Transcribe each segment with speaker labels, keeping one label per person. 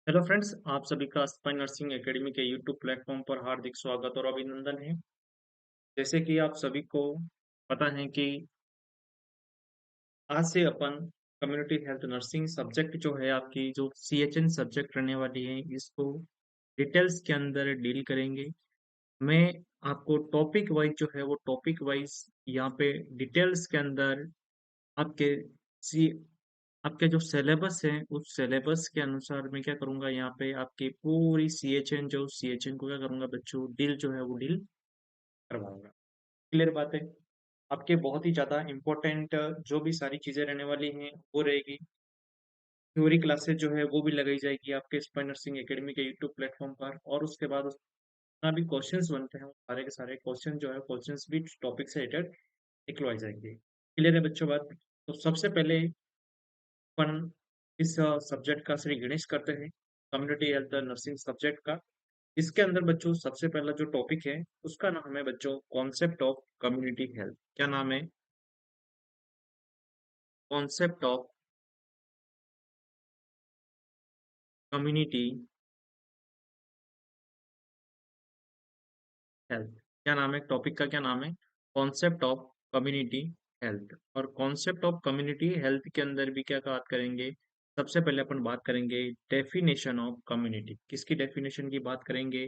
Speaker 1: Hello friends, आप सभी का स्पाइन नर्सिंग एकेडमी के यूट्यूब प्लेटफॉर्म पर हार्दिक स्वागत और अभिनंदन है। जैसे कि आप सभी को पता है कि आज से अपन कम्युनिटी हेल्थ नर्सिंग सब्जेक्ट जो है आपकी जो सीएचएन सब्जेक्ट रहने वाली है इसको डिटेल्स के अंदर डील करेंगे। मैं आपको टॉपिक वाइज जो है वो टॉपिक वाइज यहाँ पे डिटेल्स के अंदर आपके सी आपके जो सिलेबस है उस सिलेबस के अनुसार मैं क्या करूंगा यहाँ पे आपकी पूरी सीएचएन को क्या करूंगा बच्चों डील जो है वो डील करवाऊंगा। क्लियर बात है। आपके बहुत ही ज्यादा इम्पोर्टेंट जो भी सारी चीजें रहने वाली हैं वो रहेगी। थ्योरी क्लासेस जो है वो भी लगाई जाएगी आपके स्पाइन नर्सिंग एकेडमी के यूट्यूब प्लेटफॉर्म पर और उसके बाद जितना भी क्वेश्चंस बनते हैं वो सारे के सारे क्वेश्चन जो है क्वेश्चंस भी टॉपिक से रिलेटेड निकलवाई जाएंगे। क्लियर है बच्चों बात। तो सबसे पहले अपन इस सब्जेक्ट का श्री गणेश करते हैं, कम्युनिटी हेल्थ नर्सिंग सब्जेक्ट का। इसके अंदर बच्चों सबसे पहला जो टॉपिक है उसका नाम है बच्चों कॉन्सेप्ट ऑफ कम्युनिटी हेल्थ। क्या नाम है? Concept of community health. क्या नाम है टॉपिक का? क्या नाम है? Concept of community health. और कॉन्सेप्ट ऑफ कम्युनिटी हेल्थ के अंदर भी क्या बात करेंगे? सबसे पहले अपन बात करेंगे डेफिनेशन ऑफ कम्युनिटी। किसकी डेफिनेशन की बात करेंगे?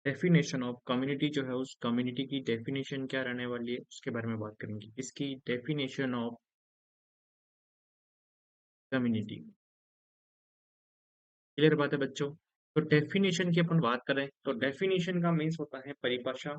Speaker 1: डेफिनेशन ऑफ कम्युनिटी जो है उस कम्युनिटी की डेफिनेशन क्या रहने वाली है उसके बारे में बात करेंगे। इसकी डेफिनेशन ऑफ कम्युनिटी। क्लियर बात है बच्चों। तो डेफिनेशन की अपन बात करें तो डेफिनेशन का मीन्स होता है परिभाषा।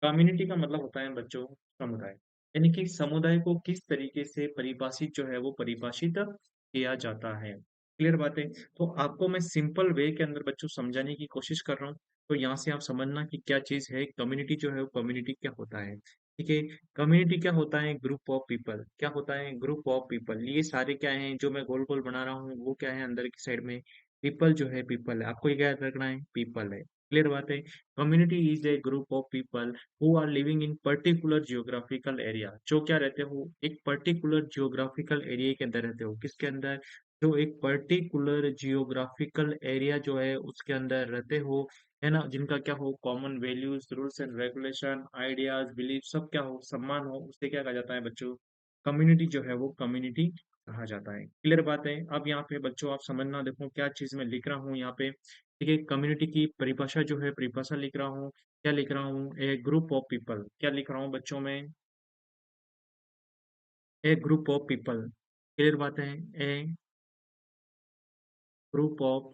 Speaker 1: कम्युनिटी का मतलब होता है बच्चों समुदाय। यानी कि समुदाय को किस तरीके से परिभाषित जो है वो परिभाषित किया जाता है। क्लियर बात है। तो आपको मैं सिंपल वे के अंदर बच्चों समझाने की कोशिश कर रहा हूँ। तो यहाँ से आप समझना कि क्या चीज है कम्युनिटी जो है वो कम्युनिटी क्या होता है। ठीक है। कम्युनिटी क्या होता है? Group of people. क्या होता है? Group of people. ये सारे क्या हैं जो मैं गोल गोल बना रहा हूँ वो क्या है अंदर की साइड में? पीपल जो है पीपल है। आपको ये क्या याद रखना है? पीपल है। क्लियर बात है। Community is a group of people who are living in particular geographical area. जो क्या रहते हो? एक पर्टिकुलर जियोग्राफिकल एरिया के अंदर रहते हो। किसके अंदर? जो एक पर्टिकुलर जियोग्राफिकल एरिया जो है उसके अंदर रहते हो, है ना, जिनका क्या हो common values rules and regulation ideas belief सब क्या हो सम्मान हो, उसे क्या कहा जाता है बच्चों? कम्युनिटी जो है वो कम्युनिटी कहा जाता है। क्लियर बात है। अब यहाँ पे बच्चों आप समझना, देखो क्या चीज मैं लिख रहा हूँ यहाँ पे। ठीक है। कम्युनिटी की परिभाषा जो है परिभाषा लिख रहा हूँ। क्या लिख रहा हूँ? A group of people. क्या लिख रहा हूँ बच्चों में? A group of people. Clear बात है। A group of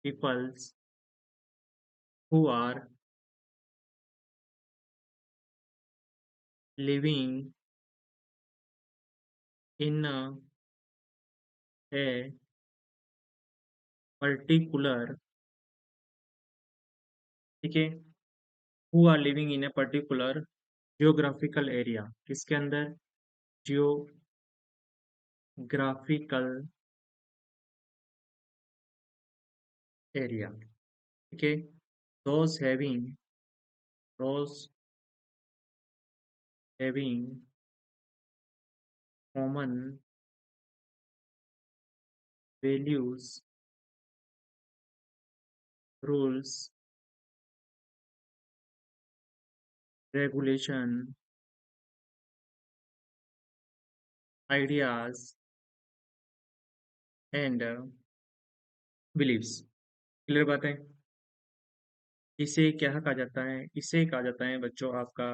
Speaker 1: peoples who are living in a particular. ठीक है। Who are living in a particular geographical area. किसके अंदर? Geographical area. ठीक है। those having those having common values, rules, regulation, ideas and beliefs। Clear बात है। इसे क्या कहा जाता है? इसे कहा जाता है बच्चों आपका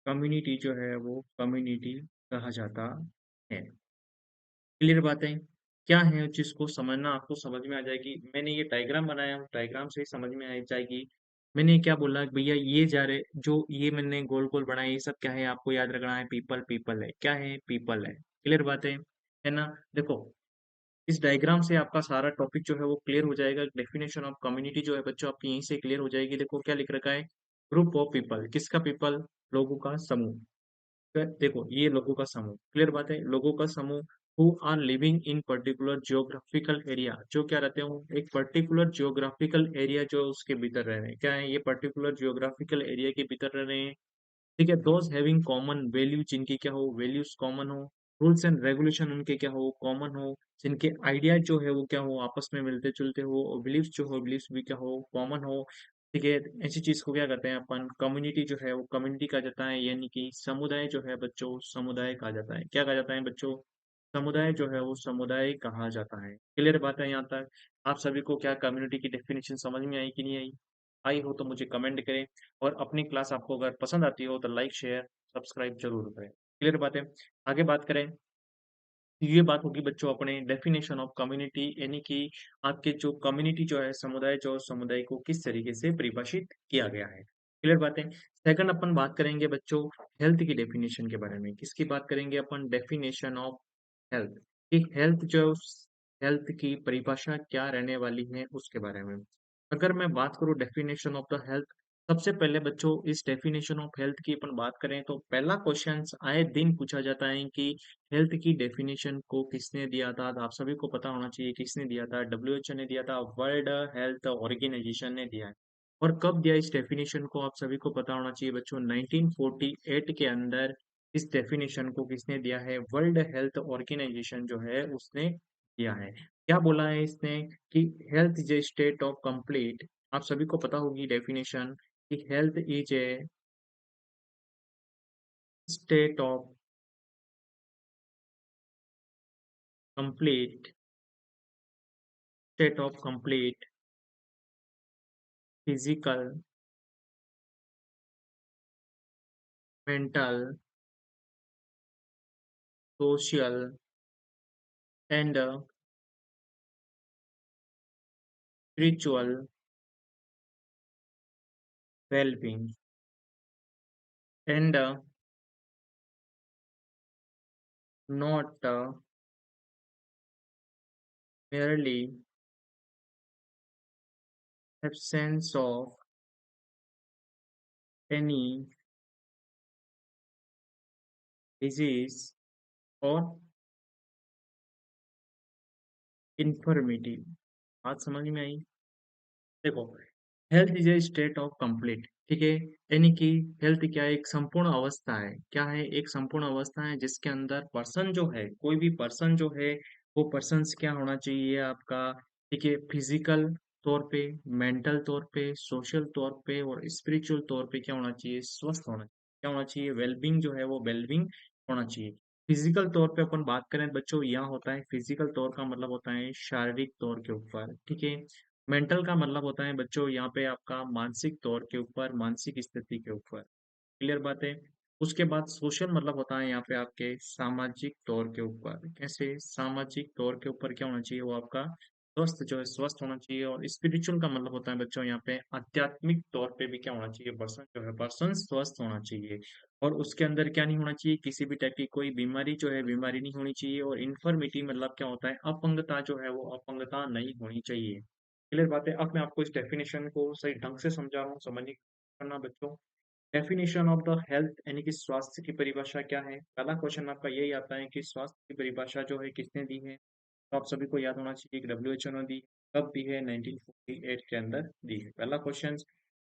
Speaker 1: कम्युनिटी जो है वो कम्युनिटी कहा जाता है। क्लियर बात है। क्या है उस चीज को समझना, आपको समझ में आ जाएगी। मैंने ये डायग्राम बनाया हूँ, डायग्राम से ही समझ में आ जाएगी। मैंने क्या बोला कि भैया ये जा रहे जो ये मैंने गोल गोल बनाया ये सब क्या है आपको याद रखना है? पीपल पीपल है। क्या है? पीपल है। क्लियर बात है ना। देखो इस डायग्राम से आपका सारा टॉपिक जो है वो क्लियर हो जाएगा। डेफिनेशन ऑफ कम्युनिटी जो है बच्चों आपकी यहीं से क्लियर हो जाएगी। देखो क्या लिख रखा है? Group of people. किसका पीपल? लोगों का समूह। देखो ये लोगों का समूह। क्लियर बात है। लोगों का समूह who are living in particular geographical area. जो क्या रहते हो? एक पर्टिकुलर जियोग्राफिकल एरिया जो उसके भीतर रह रहे हैं। क्या है? ये पर्टिकुलर जियोग्राफिकल एरिया के भीतर रह रहे हैं। ठीक है। दोज हैविंग कॉमन वैल्यू, जिनकी क्या हो वैल्यूज कॉमन हो। रूल्स एंड रेगुलेशन उनके क्या हो, कॉमन हो, जिनके आइडियाज़ जो है वो क्या हो, आपस में मिलते-जुलते हो और बिलीफ्स जो हो, बिलीफ्स भी क्या हो, कॉमन हो। ठीक है? ऐसी चीज़ को क्या कहते हैं अपन कम्युनिटी जो है वो कम्युनिटी कहा जाता है, यानी कि समुदाय जो है बच्चों समुदाय कहा जाता है। क्या कहा जाता है बच्चों? समुदाय जो है वो समुदाय कहा जाता है। क्लियर बात है यहाँ तक? आप सभी को क्या कम्युनिटी की डेफिनिशन समझ में आई कि नहीं आई? आई हो तो मुझे कमेंट करें और अपनी क्लास आपको अगर पसंद आती हो तो लाइक, शेयर, सब्सक्राइब ज़रूर करें। क्लियर बात है? आगे बात करें, ये बात होगी बच्चों अपने डेफिनेशन ऑफ कम्युनिटी, यानी कि आपके जो कम्युनिटी जो है समुदाय जो समुदाय को किस तरीके से परिभाषित किया गया है। क्लियर बात है? सेकंड अपन बात करेंगे बच्चों हेल्थ की डेफिनेशन के बारे में। किसकी बात करेंगे अपन? Definition of health. कि हेल्थ जो हेल्थ की परिभाषा क्या रहने वाली है उसके बारे में। अगर मैं बात करूँ डेफिनेशन ऑफ द हेल्थ, सबसे पहले बच्चों इस डेफिनेशन ऑफ हेल्थ की अपन बात करें तो पहला क्वेश्चन आए दिन पूछा जाता है कि हेल्थ की डेफिनेशन को किसने दिया था? तो आप सभी को पता होना चाहिए किसने दिया था? डब्ल्यूएचओ ने दिया था, वर्ल्ड हेल्थ ऑर्गेनाइजेशन ने दिया है। और कब दिया इस डेफिनेशन को आप सभी को पता होना चाहिए बच्चों, 1948 के अंदर इस डेफिनेशन को किसने दिया है? वर्ल्ड हेल्थ ऑर्गेनाइजेशन जो है उसने दिया है। क्या बोला है इसने कि health is a state of complete, आप सभी को पता होगी डेफिनेशन कि health is a state of complete, state of complete physical, mental, social, and spiritual well-being, and not merely absence of any disease or infirmity। बात समझ में आई? देखो, health is a state of complete, ठीक है? यानी कि health क्या है? एक संपूर्ण अवस्था है। क्या है? एक संपूर्ण अवस्था है जिसके अंदर पर्सन जो है, कोई भी पर्सन जो है, वो पर्सन्स क्या होना चाहिए आपका, ठीक है? फिजिकल तौर पे, मेंटल तौर पे, सोशल तौर पे और स्पिरिचुअल तौर पे क्या होना चाहिए? स्वस्थ होना चाहिए। क्या होना चाहिए? वेलबींग जो है वो वेलबींग होना चाहिए। फिजिकल तौर पे अपन बात करें बच्चों, यहाँ होता है फिजिकल तौर का मतलब होता है शारीरिक तौर के ऊपर, ठीक है? मेंटल का मतलब होता है बच्चों यहाँ पे आपका मानसिक तौर के ऊपर, मानसिक स्थिति के ऊपर। क्लियर बात है? उसके बाद सोशल मतलब होता है यहाँ पे आपके सामाजिक तौर के ऊपर। कैसे? सामाजिक तौर के ऊपर क्या होना चाहिए? वो आपका स्वस्थ जो है स्वस्थ होना चाहिए। और स्पिरिचुअल का मतलब होता है बच्चों यहाँ पे आध्यात्मिक तौर पे भी क्या होना चाहिए? पर्सन जो है पर्सन स्वस्थ होना चाहिए। और उसके अंदर क्या नहीं होना चाहिए? किसी भी टाइप की कोई बीमारी जो है बीमारी नहीं होनी चाहिए। और इन्फर्मिटी मतलब क्या होता है? अपंगता जो है वो अपंगता नहीं होनी चाहिए। क्लियर बात है? अब मैं आपको इस डेफिनेशन को सही ढंग से समझा रहा हूँ, समझने की कोशिश करना बच्चों। डेफिनेशन ऑफ द हेल्थ यानी कि स्वास्थ्य की परिभाषा क्या है? पहला क्वेश्चन आपका यही आता है कि स्वास्थ्य की परिभाषा जो है किसने दी है? तो आप सभी को याद होना चाहिए कि डब्ल्यूएचओ ने दी। कब दी है? 1948 के अंदर दी है। पहला क्वेश्चन,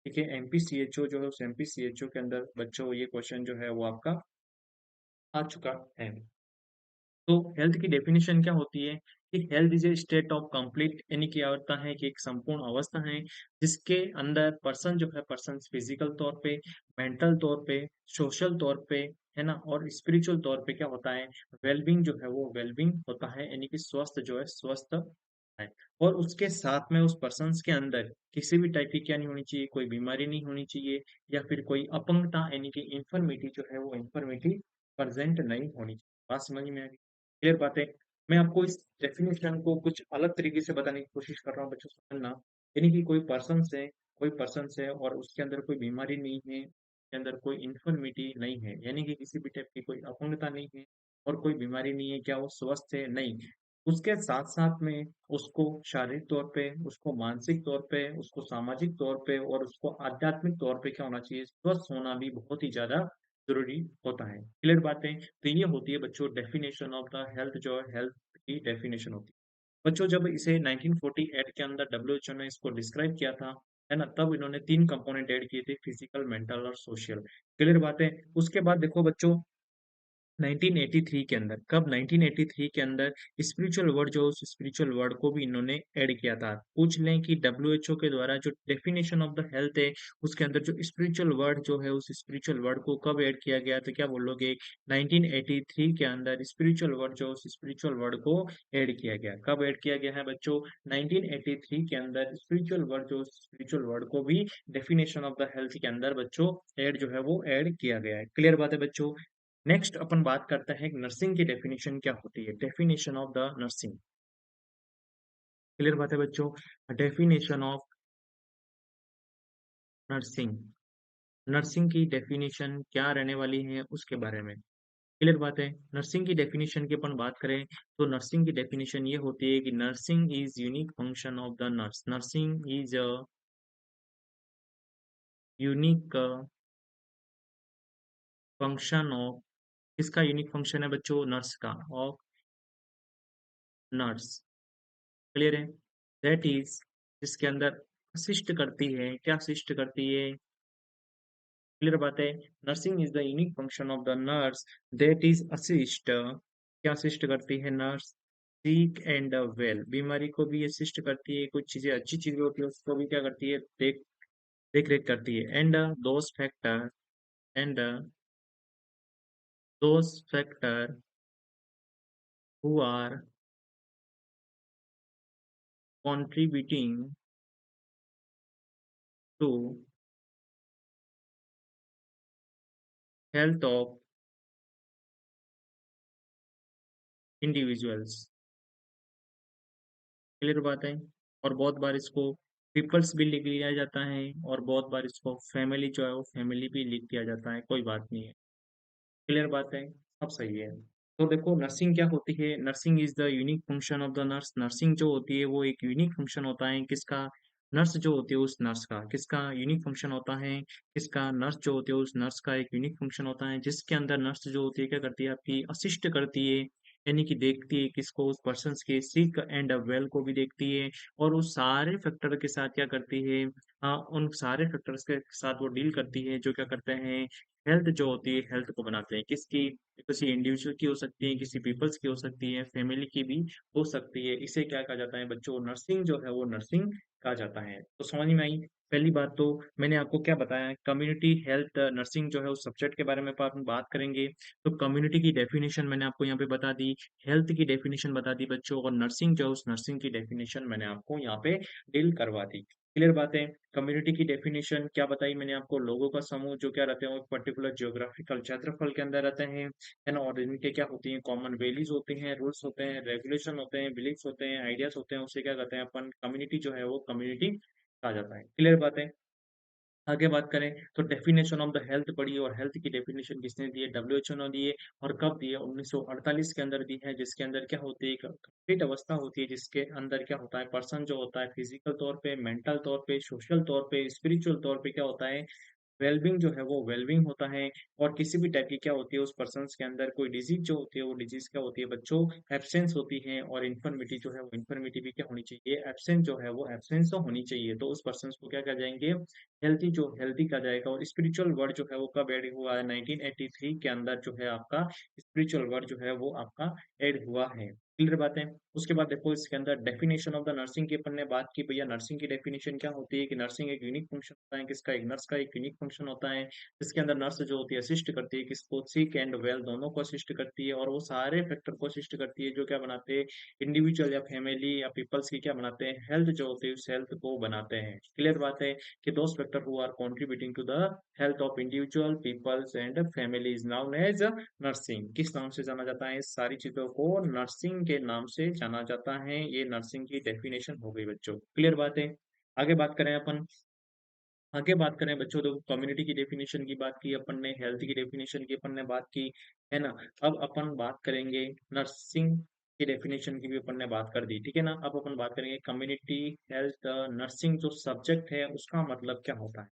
Speaker 1: ठीक है? एमपीसीएचओ जो है उस एमपीसीएचओ के अंदर बच्चों ये क्वेश्चन जो है वो आपका आ चुका है। तो हेल्थ की डेफिनेशन क्या होती है कि health is a state of complete, यानी कि होता है कि एक संपूर्ण अवस्था है जिसके अंदर पर्सन जो है पर्सन फिजिकल तौर पे, मेंटल तौर पे, सोशल तौर पे, है ना, और स्पिरिचुअल तौर पे क्या होता है? वेलबींग जो है वो वेलबींग होता है, यानी कि स्वस्थ जो है स्वस्थ है। और उसके साथ में उस पर्सन के अंदर किसी भी टाइप की क्या नहीं होनी चाहिए? कोई बीमारी नहीं होनी चाहिए या फिर कोई अपंगता यानी कि इंफर्मिटी जो है वो इंफर्मिटी प्रेजेंट नहीं होनी चाहिए। बात समझ में आ गई? क्लियर बात है? मैं आपको इस डेफिनेशन को कुछ अलग तरीके से बताने की कोशिश कर रहा हूँ बच्चों, समझना। यानी कि कोई पर्सन है और उसके अंदर कोई बीमारी नहीं है, उसके अंदर कोई इन्फर्मिटी नहीं है, यानी कि किसी भी टाइप की कोई अपंगता नहीं है और कोई बीमारी नहीं है। क्या वो स्वस्थ है? नहीं। उसके साथ साथ में उसको शारीरिक तौर पे, उसको मानसिक तौर पे, उसको सामाजिक तौर पे और उसको आध्यात्मिक तौर पे क्या होना चाहिए? स्वस्थ होना भी बहुत ही ज्यादा जरूरी होता है। क्लियर बातें? तो ये होती है बच्चों डेफिनेशन ऑफ द हेल्थ, जो है हेल्थ की डेफिनेशन होती है। बच्चों जब इसे 1948 के अंदर डब्ल्यूएचओ ने इसको डिस्क्राइब किया था, है ना, तब इन्होंने 3 कंपोनेंट ऐड किए थे, फिजिकल, मेंटल और सोशल। क्लियर बात है? उसके बाद देखो बच्चों 1983 के अंदर कब 1983 के अंदर स्पिरिचुअल वर्ड जो उस स्पिरिचुअल वर्ड को भी इन्होंने ऐड किया था। पूछ लें कि डब्ल्यूएचओ के द्वारा जो डेफिनेशन ऑफ द हेल्थ है उसके अंदर जो स्पिरिचुअल वर्ड जो है उस स्पिरिचुअल वर्ड को कब ऐड किया गया तो क्या बोलोगे 1983 के अंदर स्पिरिचुअल वर्ड जो उस स्पिरिचुअल वर्ड को ऐड किया गया। कब ऐड किया गया है बच्चों 1983 के अंदर स्पिरिचुअल वर्ड जो स्पिरिचुअल वर्ड को भी डेफिनेशन ऑफ द हेल्थ के अंदर बच्चों ऐड जो है वो ऐड किया गया है। क्लियर बात है बच्चों। नेक्स्ट अपन बात करते हैं नर्सिंग की डेफिनेशन क्या होती है। Definition of the nursing. Clear बात है बच्चों। Definition of nursing. नर्सिंग की डेफिनेशन क्या रहने वाली है उसके बारे में क्लियर बात है। नर्सिंग की डेफिनेशन की अपन बात करें तो नर्सिंग की डेफिनेशन ये होती है कि nursing is unique function of the nurse. Nursing is a unique function of, किसका यूनिक फंक्शन है बच्चों, नर्स का, ऑफ नर्स। क्लियर है। दैट इज, जिसके अंदर असिस्ट करती है, क्या असिस्ट करती है। क्लियर बात है। Nursing is the unique function of the nurse that is assist, क्या असिस्ट करती है नर्स, सीक एंड वेल, बीमारी को भी असिस्ट करती है, कुछ चीजें अच्छी चीजें होती है उसको भी क्या करती है, देख रेख करती है। And those factor, and those factor who are contributing to health of individuals। Clear बात है। और बहुत बार इसको पीपल्स भी लिख लिया जाता है और बहुत बार इसको फैमिली जो है वो फैमिली भी लिख दिया जाता है, कोई बात नहीं है। क्लियर बात है। सब सही है। तो देखो नर्सिंग क्या होती है। Nursing is the unique function of the nurse. Nursing जो होती है वो एक यूनिक फंक्शन होता है किसका, नर्स जो होती है उस नर्स का, किसका यूनिक फंक्शन होता है, किसका, नर्स जो होती है उस नर्स का एक यूनिक फंक्शन होता है जिसके अंदर नर्स जो होती है क्या करती है, आपकी असिस्ट करती है, यानी कि देखती है किसको, उस पर्सन के सिक एंड वेल को भी देखती है और उस सारे फैक्टर के साथ क्या करती है, उन सारे फैक्टर्स के साथ वो डील करती है जो क्या करते हैं, हेल्थ जो होती है हेल्थ को बनाते हैं, किसकी, किसी इंडिविजुअल की हो सकती है, किसी पीपल्स की हो सकती है, फैमिली की भी हो सकती है। इसे क्या कहा जाता है बच्चों, नर्सिंग जो है वो नर्सिंग कहा जाता है। तो समझ में आई। पहली बात तो मैंने आपको क्या बताया, कम्युनिटी हेल्थ नर्सिंग जो है उस सब्जेक्ट के बारे में अपन बात करेंगे। तो कम्युनिटी की डेफिनेशन मैंने आपको यहाँ पे बता दी, हेल्थ की डेफिनेशन बता दी बच्चों, और नर्सिंग जो है उस नर्सिंग की डेफिनेशन मैंने आपको यहाँ पे डील करवा दी। क्लियर बात है। कम्युनिटी की डेफिनेशन क्या बताई मैंने आपको, लोगों का समूह जो क्या रहते हैं, वो पर्टिकुलर जियोग्राफिकल क्षेत्रफल के अंदर रहते हैं, है ना। और इनके क्या होती हैं, कॉमन वैल्यूज होती हैं, रूल्स होते हैं, रेगुलेशन होते हैं, बिलीफ्स होते हैं, आइडियाज होते हैं, उसे क्या कहते हैं अपन, कम्युनिटी जो है वो कम्युनिटी कहा जाता है। क्लियर बात है। आगे बात करें तो डेफिनेशन ऑफ द हेल्थ पढ़ी, और हेल्थ की डेफिनेशन किसने दी है, डब्ल्यूएचओ ने दी है। और कब दी है, 1948 के अंदर दी है, जिसके अंदर क्या होती है, एक कंप्लीट अवस्था होती है जिसके अंदर क्या होता है, पर्सन जो होता है फिजिकल तौर पे, मेंटल तौर पे, सोशल तौर पे, स्पिरिचुअल तौर पे क्या होता है, वेलबींग जो है वो वेलबींग होता है। और किसी भी टाइप की क्या होती है उस पर्सन के अंदर कोई डिजीज जो होती है वो डिजीज क्या होती है बच्चों, एब्सेंस होती है। और इन्फर्मिटी जो है वो इन्फर्मिटी भी क्या होनी चाहिए, एब्सेंस जो है वो एब्सेंस तो होनी चाहिए। तो उस पर्सन को क्या कहा जाएंगे, हेल्थी, जो हेल्थी कहा जाएगा। और स्पिरिचुअल वर्ड जो है वो कब ऐड हुआ है, 1983 के अंदर जो है आपका स्पिरिचुअल वर्ड जो है वो आपका ऐड हुआ है। क्लियर बात है। उसके बाद देखो इसके अंदर डेफिनेशन ऑफ द नर्सिंग की अपन ने बात की, भैया नर्सिंग की डेफिनेशन क्या होती है कि नर्सिंग एक यूनिक फंक्शन होता है किसका, एक नर्स का एक यूनिक फंक्शन होता है जिसके अंदर नर्स जो होती है असिस्ट करती है किसको, सिक एंड वेल दोनों को असिस्ट करती है, और वो सारे फैक्टर को असिस्ट करती है जो क्या बनाते हैं, इंडिविजुअल या फैमिली या पीपल्स की क्या बनाते हैं, हेल्थ जो होती है उस हेल्थ को बनाते हैं। क्लियर बात है कि those factor who are contributing to the health of individual peoples and family is known as nursing. किस नाम से जाना जाता है, इस सारी चीजों को नर्सिंग के नाम से जाना जाता है। ये नर्सिंग की डेफिनेशन हो गई बच्चों। क्लियर बात है। आगे बात करें अपन, आगे बात करें बच्चों तो कम्युनिटी की डेफिनेशन की बात की अपन ने, हेल्थ की डेफिनेशन की अपन ने बात की, है ना। अब अपन बात करेंगे नर्सिंग की डेफिनेशन की भी अपन ने बात कर दी, ठीक है ना। अब अपन बात करेंगे कम्युनिटी हेल्थ नर्सिंग जो सब्जेक्ट है उसका मतलब क्या होता है,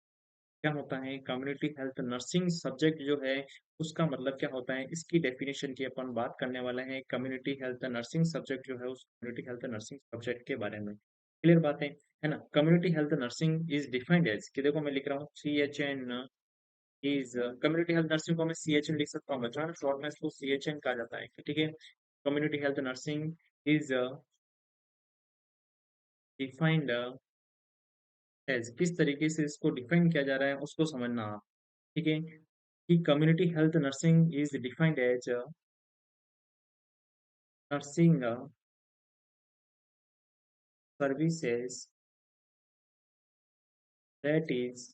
Speaker 1: क्या होता है कम्युनिटी हेल्थ नर्सिंग सब्जेक्ट जो है उसका मतलब क्या होता है, इसकी डेफिनेशन की अपन बात करने वाले हैं। कम्युनिटी हेल्थ नर्सिंग सब्जेक्ट जो है उस कम्युनिटी हेल्थ नर्सिंग सब्जेक्ट के बारे में क्लियर बात है ना। Community health nursing is defined as, कि देखो मैं लिख रहा हूँ CHN is community health nursing को मैं CHN लिख सकता हूँ बच्चों, शॉर्ट में इसको CHN कहा जाता है, ठीक है। Community health nursing is defined as, किस तरीके से इसको डिफाइन किया जा रहा है उसको समझना आप, ठीक है। कि community health nursing is defined as nursing services that is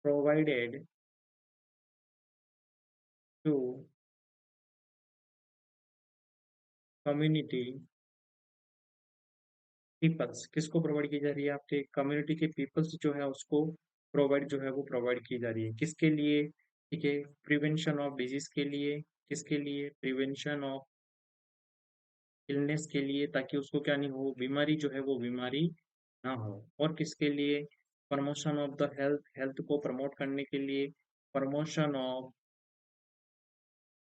Speaker 1: provided to community peoples, किसको प्रोवाइड की जा रही है, आपके कम्युनिटी के पीपल्स जो है उसको प्रोवाइड जो है वो प्रोवाइड की जा रही है, किसके लिए, ठीक है। प्रिवेंशन ऑफ डिजीज के लिए, किसके लिए, प्रिवेंशन ऑफ इलनेस के लिए, ताकि उसको क्या नहीं हो, बीमारी जो है वो बीमारी ना हो। और किसके लिए, promotion of the health, health को प्रमोट करने के लिए, प्रमोशन ऑफ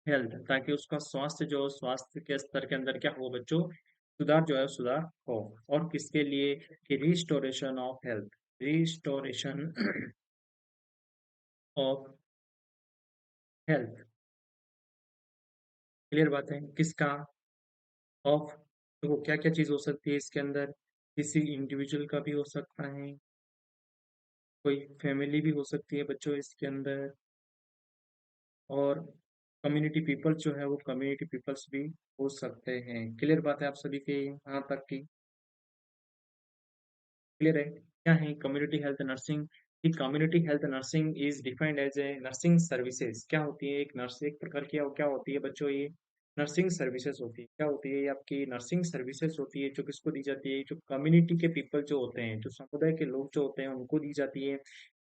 Speaker 1: हेल्थ, ताकि उसका स्वास्थ्य जो, स्वास्थ्य के स्तर के अंदर क्या हो बच्चों, सुधार जो है सुधार हो। और किसके लिए, कि restoration of health, restoration of health, clear बात है, किसका, ऑफ, देखो क्या क्या चीज हो सकती है इसके अंदर, किसी इंडिविजुअल का भी हो सकता है, कोई फैमिली भी हो सकती है बच्चों इसके अंदर, और कम्युनिटी पीपल्स जो है वो कम्युनिटी पीपल्स भी हो सकते हैं। क्लियर बात है आप सभी के यहाँ तक की, क्लियर है। क्या है कम्युनिटी हेल्थ नर्सिंग, कि community health nursing is defined as a nursing services, क्या होती है, एक नर्स, एक प्रकार की क्या होती है बच्चों, ये नर्सिंग सर्विसेज होती है, क्या होती है ये आपकी नर्सिंग सर्विसेज होती है, जो किसको दी जाती है, जो कम्युनिटी के पीपल जो होते हैं, जो समुदाय के लोग जो होते हैं उनको दी जाती है।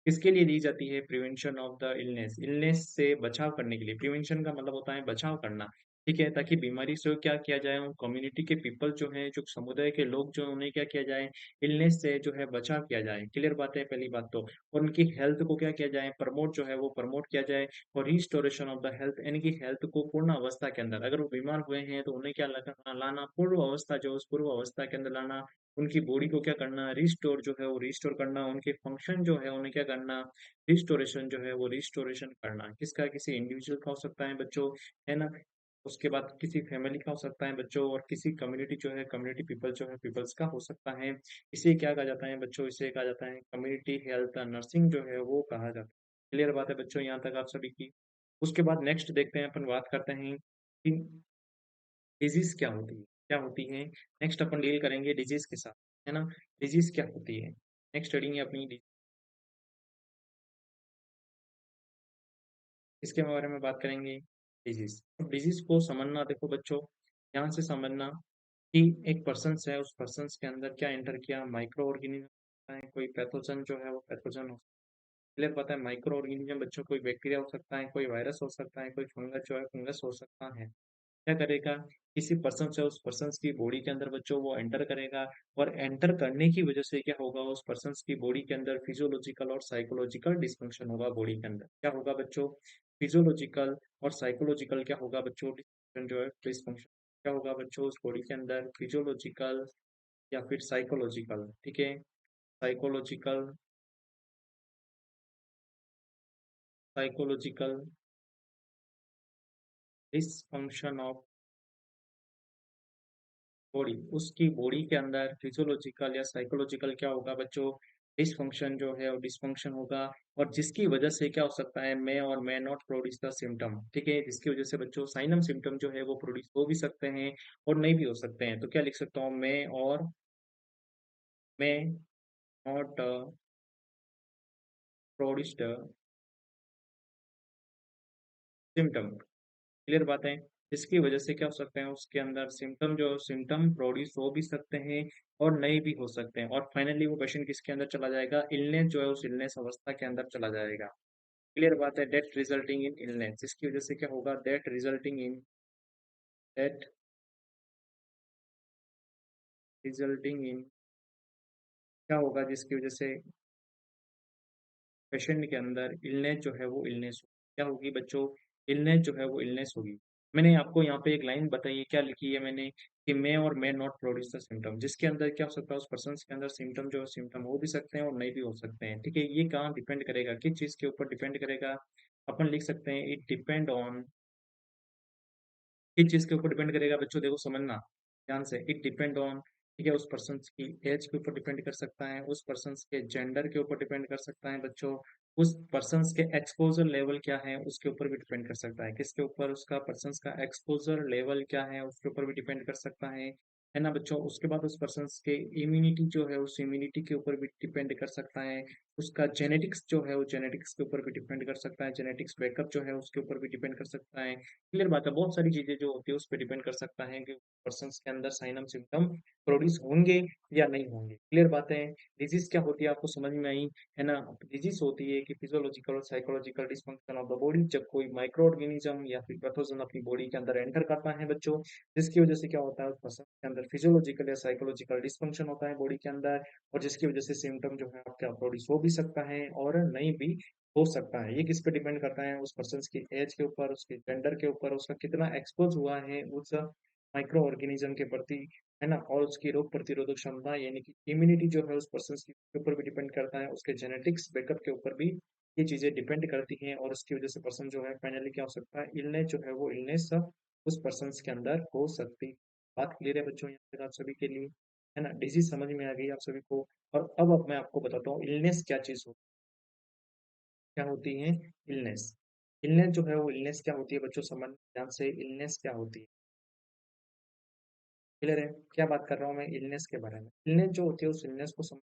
Speaker 1: किसके लिए दी जाती है, prevention of the illness, illness से बचाव करने के लिए, प्रिवेंशन का मतलब होता है बचाव करना, ठीक है, ताकि बीमारी से क्या किया जाए, कम्युनिटी के पीपल जो हैं, जो समुदाय के लोग जो हैं, उन्हें क्या किया जाए, इलनेस से जो है बचाव किया जाए, क्लियर बात है पहली बात तो। और उनकी हेल्थ को क्या किया जाए, प्रमोट जो है वो प्रमोट किया जाए। और रिस्टोरेशन ऑफ द हेल्थ, यानी कि हेल्थ को पूर्ण अवस्था के अंदर, अगर वो बीमार हुए हैं तो उन्हें क्या लाना, पूर्व अवस्था, जो उस पूर्व अवस्था के अंदर लाना, उनकी बॉडी को क्या करना, रिस्टोर जो है वो रिस्टोर करना, उनके फंक्शन जो है उन्हें क्या करना, रिस्टोरेशन जो है वो रिस्टोरेशन करना, किसका, किसी इंडिविजुअल का हो सकता है बच्चों, है ना। उसके बाद किसी फैमिली का हो सकता है बच्चों, और किसी कम्युनिटी जो है, कम्युनिटी पीपल जो है, पीपल्स का हो सकता है। इसे क्या कहा जाता है बच्चों, इसे कहा जाता है कम्युनिटी हेल्थ नर्सिंग जो है वो कहा जाता है। क्लियर बात है बच्चों यहाँ तक आप सभी की। उसके बाद नेक्स्ट देखते हैं, अपन बात करते हैं कि डिजीज क्या होती है, क्या होती है। नेक्स्ट अपन डील करेंगे डिजीज के साथ, है ना। डिजीज क्या होती है, नेक्स्ट स्टडी है अपनी इसके बारे में बात करेंगे, डिजीज। डिजीज को समझना, देखो बच्चों ध्यान से समझना, कि एक पर्सन है, उस पर्सन के अंदर क्या एंटर किया, माइक्रो ऑर्गेनिज्म है, कोई पैथोजन जो है वो पैथोजन हो, क्लियर पता है, माइक्रो ऑर्गेनिज्म बच्चों, कोई बैक्टीरिया हो सकता है, कोई वायरस हो सकता है, कोई फंगस जो है फंगस हो सकता है। क्या करेगा, किसी पर्सन से उस पर्सन की बॉडी के अंदर बच्चों वो एंटर करेगा, और एंटर करने की वजह से क्या होगा, उस पर्सन की बॉडी के अंदर फिजियोलॉजिकल और साइकोलॉजिकल डिस्फंक्शन होगा, बॉडी के अंदर क्या होगा बच्चों, फिजियोलॉजिकल और साइकोलॉजिकल क्या होगा बच्चों, डिस्फंक्शन जो है, डिस्फंक्शन क्या होगा बच्चों उस बॉडी के अंदर, फिजियोलॉजिकल या फिर साइकोलॉजिकल, ठीक है। Psychological, psychological dysfunction of body, उसकी बॉडी के अंदर फिजियोलॉजिकल या साइकोलॉजिकल क्या होगा बच्चों, डिसफंक्शन जो है, और डिसफंक्शन होगा। और जिसकी वजह से क्या हो सकता है, मे और may not produce the symptom, ठीक है, जिसकी वजह से बच्चों साइनम सिम्टम जो है वो प्रोड्यूस हो भी सकते हैं और नहीं भी हो सकते हैं। तो क्या लिख सकता हूँ, मे और may not produced symptom, clear बात है। इसकी वजह से क्या हो सकते हैं, उसके अंदर सिम्टम जो, सिम्टम प्रोड्यूस हो भी सकते हैं और नहीं भी हो सकते हैं। और फाइनली वो पेशेंट किसके अंदर चला जाएगा, इलनेस जो है उस इलनेस अवस्था के अंदर चला जाएगा। क्लियर बात है, डेट रिजल्टिंग इन इलनेस, इसकी वजह से क्या होगा, that resulting in, that resulting in क्या होगा, जिसकी वजह से पेशेंट के अंदर इलनेस जो है वो इलनेस क्या होगी बच्चों, इलनेस जो है वो इलनेस होगी। मैंने आपको यहाँ पे एक लाइन बताई है, क्या लिखी है मैंने कि मे और may not produce the symptom, जिसके अंदर क्या हो सकता है उस पर्सन के अंदर सिम्पटम जो है सिम्पटम हो भी सकते हैं और नहीं भी हो सकते हैं। ठीक है, ये कहाँ डिपेंड करेगा, किस चीज़ के ऊपर डिपेंड करेगा? अपन लिख सकते हैं इट डिपेंड ऑन, किस चीज़ के ऊपर डिपेंड करेगा बच्चों, देखो समझना ध्यान से। इट डिपेंड ऑन, ठीक है, उस पर्सन की एज के ऊपर डिपेंड कर सकता है, उस पर्सन के जेंडर के ऊपर डिपेंड कर सकता है बच्चों, उस पर्सन के एक्सपोजर लेवल क्या है उसके ऊपर भी डिपेंड कर सकता है। किसके ऊपर? उसका पर्सन का एक्सपोजर लेवल क्या है उसके ऊपर भी डिपेंड कर सकता है ना बच्चों। उसके बाद उस पर्सन के इम्यूनिटी जो है उस इम्यूनिटी के ऊपर भी डिपेंड कर सकता है। उसका जेनेटिक्स जो है वो जेनेटिक्स के ऊपर भी डिपेंड कर सकता है, जेनेटिक्स बैकअप जो है उसके ऊपर भी डिपेंड कर सकता है। क्लियर बात है, बहुत सारी चीजें जो होती है उस पर डिपेंड कर सकता है कि पर्सन के अंदर साइन एंड सिम्टम प्रोड्यूस होंगे या नहीं होंगे। क्लियर बात है। डिजीज क्या होती है आपको समझ में आई, है ना? डिजीज होती है कि फिजियोलॉजिकल और psychological dysfunction of the body, जब कोई माइक्रो ऑर्गेनिज्म या फिर पैथोजन अपनी बॉडी के अंदर एंटर करता है बच्चों, जिसकी वजह से क्या होता है उस पर्सन के अंदर फिजियोलॉजिकल या साइकोलॉजिकल डिसफंक्शन होता है बॉडी के अंदर, और जिसकी वजह से सिम्टम जो है आपका प्रोड्यूस हो भी सकता है और नहीं भी हो सकता है। ये किस पे डिपेंड करता है? उस पर्सन की एज के ऊपर, उसके जेंडर के ऊपर, उसका कितना एक्सपोज हुआ है उस माइक्रो ऑर्गेनिज्म के प्रति, है ना, और उसकी रोग प्रतिरोधक क्षमता यानी कि इम्यूनिटी जो है उस पर्सन के ऊपर भी डिपेंड करता है, उसके जेनेटिक्स बैकअप के ऊपर भी ये चीजें डिपेंड करती हैं, और उसकी वजह से पर्सन जो है फाइनली क्या हो सकता है, इलनेस जो है वो इलनेस उस पर्सन के अंदर हो सकती है। बात क्लियर है बच्चों यहाँ तक आप सभी के लिए, है ना? डिजीज समझ में आ गई आप सभी को। और अब मैं आपको बताता हूँ इलनेस क्या चीज हो, क्या होती है इलनेस। इलनेस जो है वो इलनेस क्या होती है बच्चों, समझ ध्यान से, इलनेस क्या होती है? क्लियर है क्या बात कर रहा हूँ मैं इलनेस के बारे में? इलनेस जो होती है उस इलनेस को समझ।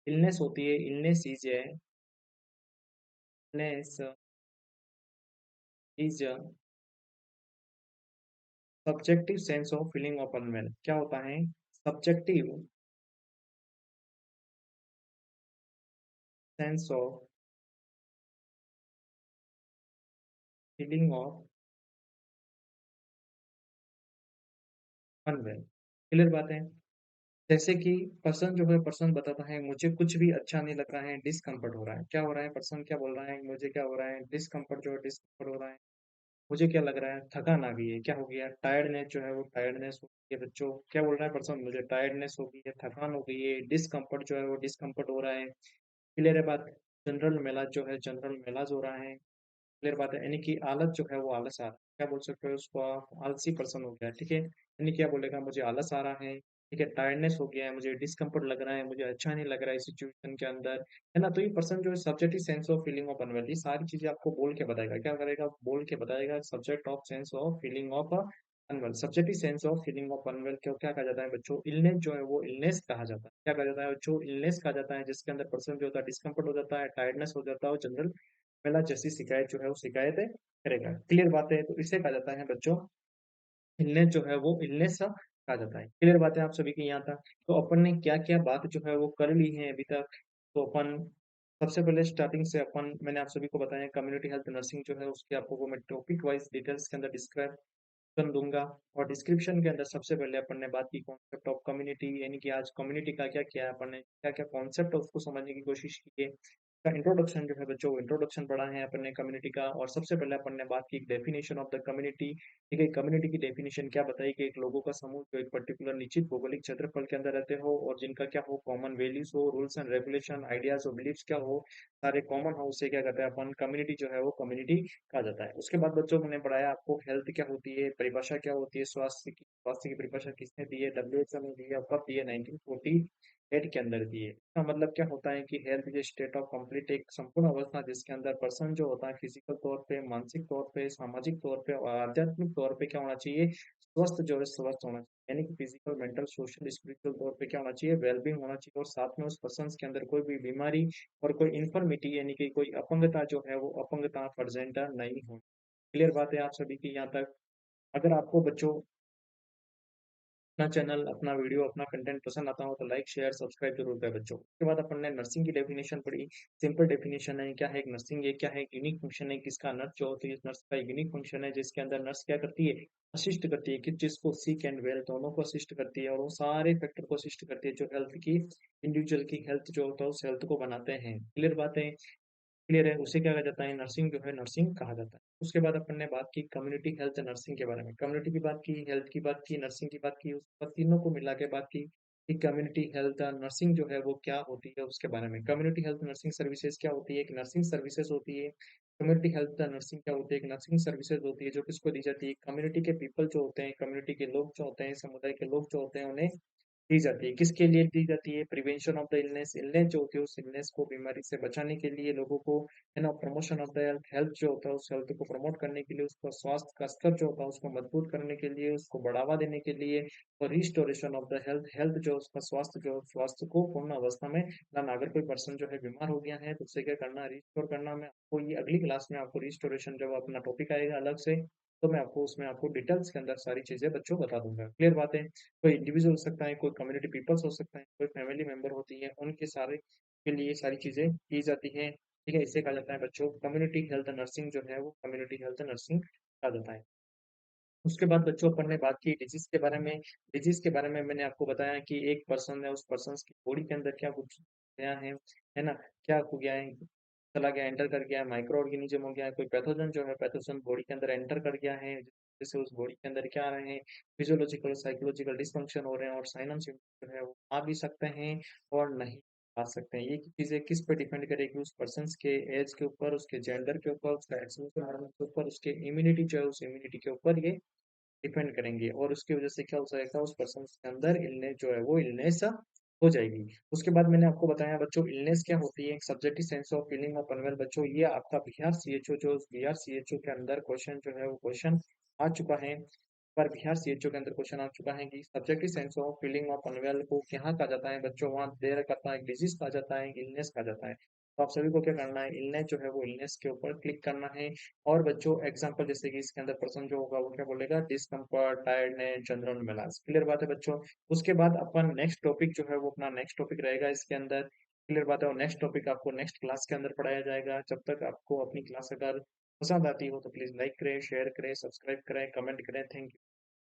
Speaker 1: इलनेस होती है, illness is subjective sense of feeling of unwell. क्या होता है? Subjective sense of feeling of unwell. Clear बात है। जैसे कि पर्सन जो है, पर्सन बताता है मुझे कुछ भी अच्छा नहीं लग रहा है, डिस्कम्फर्ट हो रहा है। क्या हो रहा है? पर्सन क्या बोल रहा है, मुझे क्या हो रहा है, डिस्कम्फर्ट जो है डिस्कम्फर्ट हो रहा है। मुझे क्या लग रहा है, थकान आ गई है। क्या हो गया? टायर्डनेस जो है वो टायर्डनेस हो गई है बच्चों। क्या बोल रहा है पर्सन, मुझे टायर्डनेस हो गई है, थकान हो गई है, डिस्कम्फर्ट जो है वो डिस्कम्फर्ट हो रहा है। क्लियर है बात। जनरल मेलाज जो है जनरल मेलाज हो रहा है। क्लियर बात है, यानी कि आलस जो है वो आलस आ रहा है। क्या बोल सकते हो उसको आप, आलसी पर्सन हो गया। ठीक है, यानी क्या बोलेगा, मुझे आलस आ रहा है, ठीक है, टायर्डनेस हो गया है, मुझे डिस्कम्फर्ट लग रहा है, मुझे अच्छा नहीं लग रहा है इस सिचुएशन के अंदर, है ना? तो ये पर्सन जो है subjective sense of feeling of unwell, ये सारी चीजें आपको बोल के बताएगा। क्या करेगा? बोल के बताएगा। Subject of sense of feeling of unwell, subjective sense of feeling of unwell क्यों क्या कहा जाता है बच्चों? इलनेस जो है वो इलनेस कहा जाता है। क्या कहा जाता है बच्चों? इलनेस कहा जाता है, जिसके अंदर पर्सन जो होता है डिस्कम्फर्ट हो जाता है, टायर्डनेस हो जाता है, और जनरल पहला जैसी शिकायत जो है वो शिकायत करेगा। क्लियर बात है, तो इसे कहा जाता है बच्चों इलनेस जो है वो इलनेस कहा जाता है। क्लियर बात है आप सभी की यहाँ तक? तो अपन ने क्या क्या बात जो है वो कर ली है अभी तक। तो अपन सबसे पहले स्टार्टिंग से अपन मैंने आप सभी को बताया कम्युनिटी हेल्थ नर्सिंग जो है उसके आपको वो मैं टॉपिक वाइज डिटेल्स के अंदर डिस्क्राइब कर दूंगा। और डिस्क्रिप्शन के अंदर सबसे पहले अपन ने बात की कॉन्सेप्ट ऑफ कम्युनिटी, यानी कि आज कम्युनिटी का क्या क्या है, अपन ने क्या क्या कॉन्सेप्ट है उसको समझने की कोशिश की है। का इंट्रोडक्शन जो है बच्चों, इंट्रोडक्शन पढ़ा है अपन ने कम्युनिटी का। और सबसे पहले अपन ने बात की डेफिनेशन ऑफ द कम्युनिटी। ठीक है, कम्युनिटी की डेफिनेशन क्या बताई कि एक लोगों का समूह जो एक पर्टिकुलर निश्चित भौगोलिक क्षेत्रफल के अंदर रहते हो, और जिनका क्या हो, कॉमन वैल्यूज हो, रूल्स एंड रेगुलेशन, आइडियाज और बिलीफ्स क्या हो, सारे कॉमन हो, उसे क्या कहते हैं अपन, कम्युनिटी जो है वो कम्युनिटी कहा जाता है। उसके बाद बच्चों मैंने पढ़ाया आपको हेल्थ क्या होती है, परिभाषा क्या होती है, स्वास्थ्य की परिभाषा किसने दी है, डब्ल्यूएचओ ने दी है, कब दी है, 1948 के अंदर दी है। इसका मतलब क्या होता है कि health is state of complete, एक संपूर्ण अवस्था जिसके अंदर पर्सन जो होता है फिजिकल तौर पे, मानसिक तौर पे, सामाजिक तौर पे और आध्यात्मिक तौर पे क्या होना चाहिए, स्वस्थ जो है स्वस्थ होना चाहिए। यानी कि फिजिकल, मेंटल, सोशल, स्पिरिचुअल तौर पे क्या होना चाहिए, वेलबींग होना चाहिए। और साथ में उस पर्सन के अंदर कोई भी बीमारी और कोई इन्फर्मिटी यानी कि कोई अपंगता जो है वो अपंगता प्रेजेंट नहीं हो। क्लियर बात है आप सभी की यहाँ तक? अगर आपको बच्चों अपना चैनल, अपना वीडियो, अपना कंटेंट पसंद आता हो तो लाइक शेयर सब्सक्राइब जरूर करें बच्चों। उसके बाद अपन ने नर्सिंग की डेफिनेशन पढ़ी। सिंपल डेफिनेशन है, क्या है एक नर्सिंग, है क्या है एक यूनिक फंक्शन है किसका, नर्स जो होती है नर्स का यूनिक फंक्शन है, जिसके अंदर नर्स क्या करती है, असिस्ट करती है किस चीज को, सिक एंड वेल दोनों को असिस्ट करती है, और वो सारे फैक्टर को असिस्ट करती है जो हेल्थ की, इंडिविजुअल की हेल्थ जो होता है उस हेल्थ को बनाते हैं। क्लियर बात है। क्लियर है? उसे क्या कहा जाता है? नर्सिंग जो है नर्सिंग कहा जाता है। उसके बाद अपन ने बात की कम्युनिटी हेल्थ नर्सिंग के बारे में। कम्युनिटी की बात की, हेल्थ की बात की, नर्सिंग की बात की, उसके बाद तीनों को मिला के बात की कि कम्युनिटी हेल्थ नर्सिंग जो है वो क्या होती है उसके बारे में। कम्युनिटी हेल्थ नर्सिंग सर्विसेज़ क्या होती है? एक नर्सिंग सर्विसेज़ होती है। कम्युनिटी हेल्थ नर्सिंग क्या होती है? एक नर्सिंग सर्विसेज़ होती है जो किसको दी जाती है? कम्युनिटी के पीपल जो होते हैं, कम्युनिटी के लोग जो होते हैं, समुदाय के लोग जो होते हैं उन्हें दी जाती है। किसके लिए दी जाती है? Prevention of the illness, illness जो होती है उस इलनेस को बीमारी से बचाने के लिए लोगों को, है ना, promotion of the health, health जो होता है उस हेल्थ को प्रमोट करने के लिए, उसका स्वास्थ्य का स्तर जो होता है उसको मजबूत करने के लिए, उसको बढ़ावा देने के लिए, और restoration of the health, health जो उसका स्वास्थ्य जो स्वास्थ्य को पूर्ण अवस्था में लाना। अगर कोई पर्सन जो है बीमार हो गया है तो उसे क्या करना है? रिस्टोर करना। मैं आपको ये अगली क्लास में आपको रिस्टोरेशन जब अपना टॉपिक आएगा अलग से, तो मैं आपको उसमें आपको डिटेल्स के अंदर सारी चीजें बच्चों बता दूंगा। क्लियर बात है? कोई इंडिविजुअल हो सकता है, कोई कम्युनिटी पीपल्स हो सकता है, कोई फैमिली मेंबर होती है, उनके सारे के लिए सारी चीज़ें की जाती हैं। ठीक है? इसे कहा जाता है बच्चों कम्युनिटी हेल्थ नर्सिंग जो है वो कम्युनिटी हेल्थ नर्सिंग कहा जाता है। उसके बाद बच्चों अपन ने बात की डिजीज़ के बारे में। डिजीज़ के बारे में मैंने आपको बताया कि एक पर्सन है, उस पर्सन्स की बॉडी के अंदर क्या कुछ गया है ना? क्या हो गया है, चला गया, एंटर कर गया है, माइक्रो ऑर्गेनिज़्म हो गया है, कोई पैथोजन जो है पैथोजन बॉडी के अंदर एंटर कर गया है, जिससे उस बॉडी के अंदर क्या आ रहे हैं, फिजियोलॉजिकल, साइकोलॉजिकल डिसफंक्शन हो रहे हैं और साइन एंड सिम्पटम जो है वो आ भी सकते हैं और नहीं आ सकते हैं। ये चीज़ें किस पे डिपेंड करेगी? उस पर्सन्स के एज के ऊपर, उसके जेंडर के ऊपर, उसका एक्सपोज़र हार्मोन के ऊपर, उसके इम्यूनिटी जो है उस इम्यूनिटी के ऊपर ये डिपेंड करेंगे और उसकी वजह से क्या हो जाएगा? उस पर्सन के अंदर इलनेस जो है वो इलनेस हो जाएगी। उसके बाद मैंने आपको बताया बच्चों इलनेस क्या होती है? एक subjective sense of feeling of unwell. बच्चों ये आपका बिहार सीएचओ जो बिहार सीएचओ के अंदर क्वेश्चन जो है वो क्वेश्चन आ चुका है। पर बिहार सीएचओ के अंदर क्वेश्चन आ चुका है कि subjective sense of feeling of unwell को क्या कहा जाता है बच्चों? वहाँ दे रखा है डिजीज कहा जाता है, इलनेस कहा जाता है। तो आप सभी को क्या करना है? इलनेस जो है वो इलनेस के ऊपर क्लिक करना है। और बच्चों एग्जांपल जैसे कि इसके अंदर पर्सन जो होगा वो क्या बोलेगा? Discomfort, tiredness, general MELAS. Clear बात है बच्चों? उसके बाद अपन नेक्स्ट टॉपिक जो है वो अपना नेक्स्ट टॉपिक रहेगा इसके अंदर। क्लियर बात है? और नेक्स्ट टॉपिक आपको नेक्स्ट क्लास के अंदर पढ़ाया जाएगा। जब तक आपको अपनी क्लास अगर पसंद आती हो तो प्लीज लाइक करें, शेयर करें, सब्सक्राइब करें, कमेंट करें। Thank you.